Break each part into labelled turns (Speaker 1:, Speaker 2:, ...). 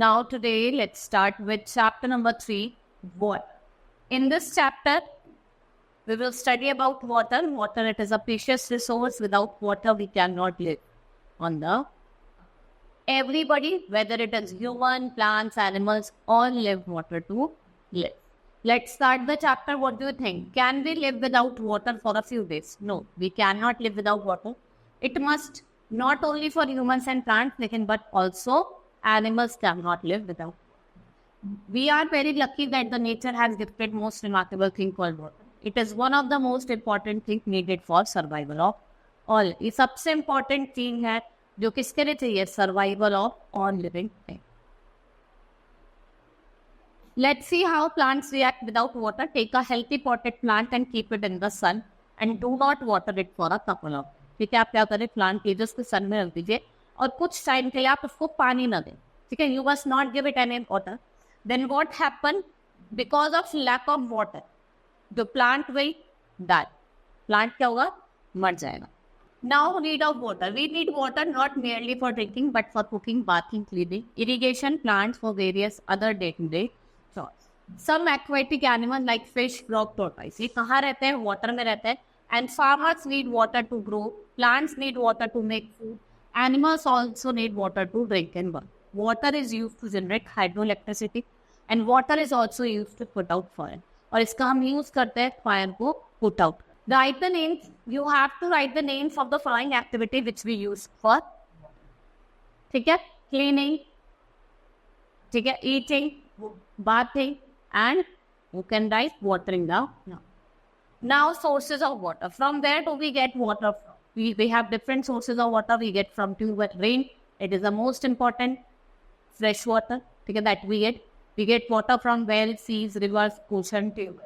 Speaker 1: Now today let's start with chapter number 3, water. In this chapter, we will study about water. Water, it is a precious resource. Without water, we cannot live on the everybody, whether it is human, plants, animals, all live water to live. Let's start the chapter. What do you think? Can we live without water for a few days? No, we cannot live without water. It must not only for humans and plants, but also animals cannot live without. We are very lucky that the nature has gifted most remarkable thing called water. It is one of the most important thing needed for survival of all. ये सबसे important thing है जो किसके लिए चाहिए? Survival of all living thing. Let's see how plants react without water. Take a healthy potted plant and keep it in the sun and do not water it for a couple of. ठीक है, आप क्या करें? Plant के just सन में रख दीजिए और कुछ टाइम के लिए आप उसको पानी ना दें. ठीक है, you must not give it any water. Then what happen? Because of lack of water, the plant will die. Plant क्या होगा? मर जाएगा. Now need of water. We need water not merely for drinking but for cooking, bathing, cleaning, irrigation, plants for various other day-to-day chores. Some aquatic animals like fish, frog, tortoise. ये कहाँ रहते हैं? Water में रहते हैं. And farmers need water to grow. Plants need water to make food. Animals also need water to drink and burn. Water is used to generate hydroelectricity. And water is also used to put out fire. और इसका हम use करते हैं fire को put out. Write the names. You have to write the names of the following activity which we use for. ठीक है? Cleaning. ठीक है? Eating. Bathing. And you can write watering down. Now sources of water. From where do we get water from? We have different sources of water. We get from rain. It is the most important. Fresh water. ठीक है? That we get. We get water from wells, seas, rivers, ocean, tubes.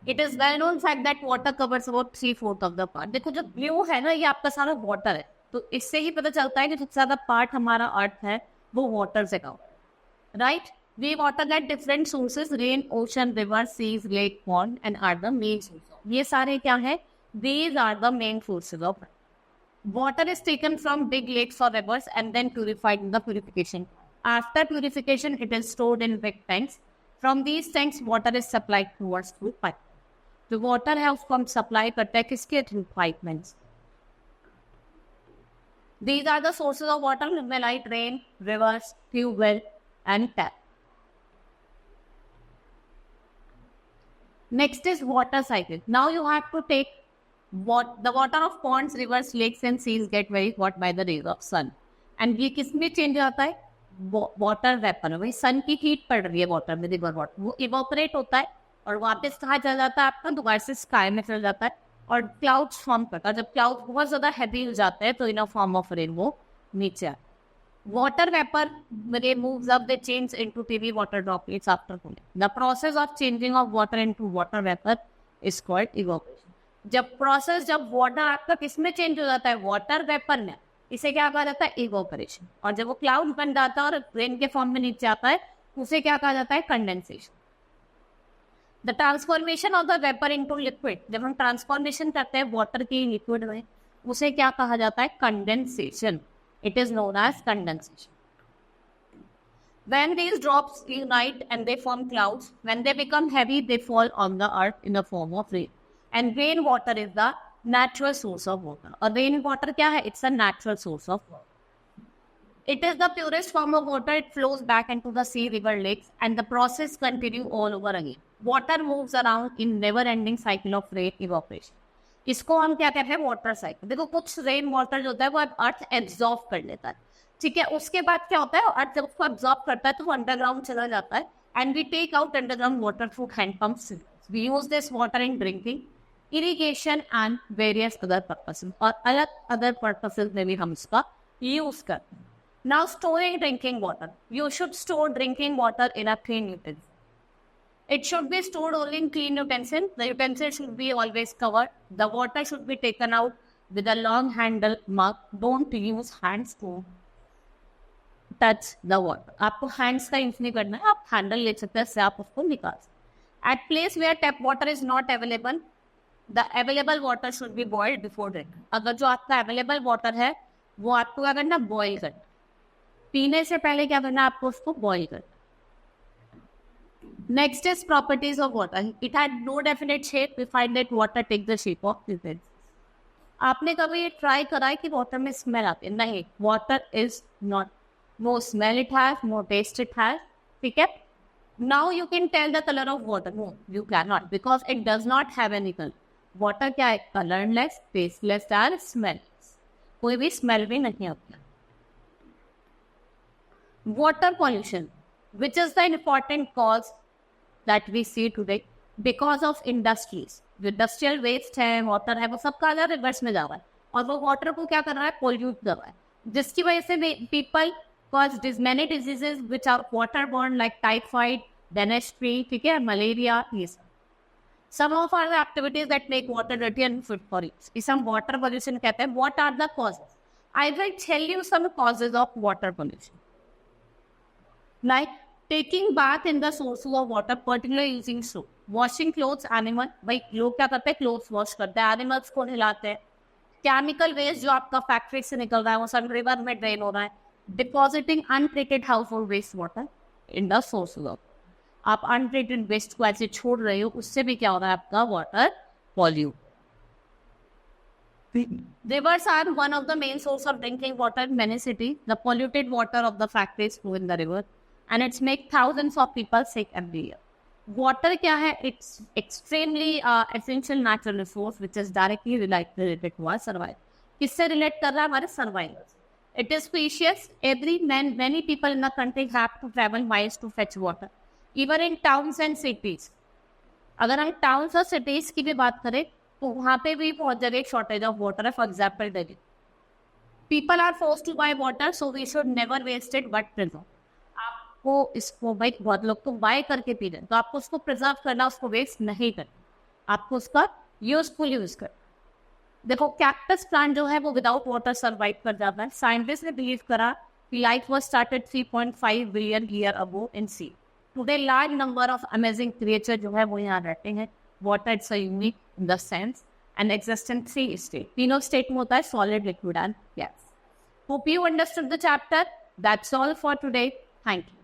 Speaker 1: It is well known fact that water covers about 3/4 of the part. देखो जो blue है ना, ये आपका सारा water है. तो इससे ही पता चलता है कि सबसे ज्यादा पार्ट हमारा अर्थ है वो वाटर से cover. Right? We water at different sources: rain, ocean, river, seas, lake, pond, and are the main sources. ये सारे क्या है? These are the main sources of water. Water is taken from big lakes or rivers and then purified in the purification. After purification, it is stored in big tanks. From these tanks, water is supplied towards through pipe. The water है उसको हम supply करते हैं किसके through pipelines. These are the sources of water: like rain, rivers, tube well, and tap. Next is water cycle. Now you have to take the water of ponds, rivers, lakes, and seas get very hot by the rays of sun. And ये किसमें change होता है? Water vapour. वही सन की heat पड़ रही है water में, रिवर वाटर, वो इवोपरेट होता है और वापस कहाँ चला जाता है आपका? दोबारा से स्काई में चला जाता है और क्लाउड्स फॉर्म करता है. जब क्लाउड बहुत ज्यादा हैवी हो जाते हैं तो इन अ फॉर्म ऑफ रेन वो नीचे आता है. Water vapor moves up the change into tiny water droplets after cooling. The process of changing of water into water vapor is called evaporation. जब water आपका किसमें change हो जाता है? Water vapor में. इसे क्या कहा जाता है? evaporation. और जब वो cloud बन जाता है और rain के form में नीचे आता है, उसे क्या कहा जाता है? condensation. The transformation of the vapor into liquid. जब हम transformation करते हैं water की liquid में, उसे क्या कहा जाता है? condensation. It is known as condensation. When these drops unite and they form clouds, when they become heavy, they fall on the earth in the form of rain. And rainwater is the natural source of water. और rainwater क्या है? It's a natural source of water. It is the purest form of water. It flows back into the sea, river, lakes, and the process continues all over again. Water moves around in never-ending cycle of rain evaporation. इसको हम क्या कहते हैं? Water cycle. देखो कुछ rain water जो होता है वो अर्थ एब्जॉर्ब कर लेता है. ठीक है, उसके बाद क्या होता है? अर्थ जब उसको एब्जॉर्ब करता है तो वो अंडरग्राउंड चला जाता है. And we take out underground water through handpumps. We use this water in drinking, irrigation and various other purposes. और अलग अदर पर्पसेस में भी हम इसका यूज करते हैं. Now storing drinking water. You should store drinking water in a clean utensil. It should be stored only in clean utensil. The utensil should be always covered. The water should be taken out with a long handle mug. Don't use hands to touch the water. आपको hands का use नहीं करना है. आप handle ले सकते हैं, इससे आप उसको निकाल सकते हैं. At place where tap water is not available, the available water should be boiled before drinking. अगर जो आपका available water है, वो आपको क्या करना? Boil करना. पीने से पहले क्या करना है आपको, उसको बॉईल करना. Next is properties of water. It had no definite shape. We find that water takes the shape of liquids. आपने कभी ये ट्राई करा है कि वाटर में स्मेल आती है? नहीं, water is not, no smell it has, no taste it has. ठीक है. Now you can tell the colour of water. No, you can not, because it does not have any colour. Water क्या है? Colourless, tasteless and smellless. कोई भी smell भी नहीं आता. Water pollution, which is the important cause that we see today because of industries. जो industrial waste है, water है, वो सब का रिवर्स में जा रहा है और वो वाटर को क्या कर रहा है? पोल्यूट कर रहा है, जिसकी वजह से people cause many diseases which are water borne like typhoid, dysentery, ठीक है, मलेरिया. ये सब some of our activities that make water dirty and fit for it. इसे हम वाटर पोल्यूशन कहते हैं. What are the causes? I will tell you some causes of water pollution. Like taking bath in the sources of water, particularly using soap. Washing clothes, animal, भाई लोग क्या करते हैं? Clothes wash करते हैं, animals को नहलाते हैं. केमिकल वेस्ट जो आपका फैक्ट्री से निकल रहा है वो सब रिवर में ड्रेन हो रहा है. Depositing untreated house hold waste water in the sources of. आप अनट्रीटेड वेस्ट को ऐसे छोड़ रहे हो, उससे भी क्या हो रहा है? आपका water pollute. Rivers are one of the main source of drinking water in many cities. The polluted water of the factories flow in the river, and it's make thousands of people sick every year. Water क्या है? It's extremely essential natural resource which is directly related to our survival. किससे relate कर रहा है? हमारे survival. It is precious. Many people in the country have to travel miles to fetch water. Even in towns and cities. अगर हम towns और cities की भी बात करें तो वहाँ पे भी बहुत जगह शॉर्टेज ऑफ वाटर है. For example Delhi. People are force to buy water, so we should never waste it but preserve. आपको इसको, भाई बहुत लोग तो बाय करके पी रहे हैं, तो आपको उसको प्रिजर्व करना, उसको वेस्ट नहीं करना, आपको उसका यूजफुल यूज करना. देखो कैक्टस प्लांट जो है वो विदाउट वाटर सर्वाइव कर जाता है. साइंटिस्ट ने बिलीव करा कि life was started 3.5 billion year ago in sea. Today large number of amazing creature जो है वो यहाँ रहते हैं. Water it's a unique in the sense and exists in 3 states. तीनों state में होता है solid, liquid and gas. Hope you understood the chapter. That's all for today. Thank you.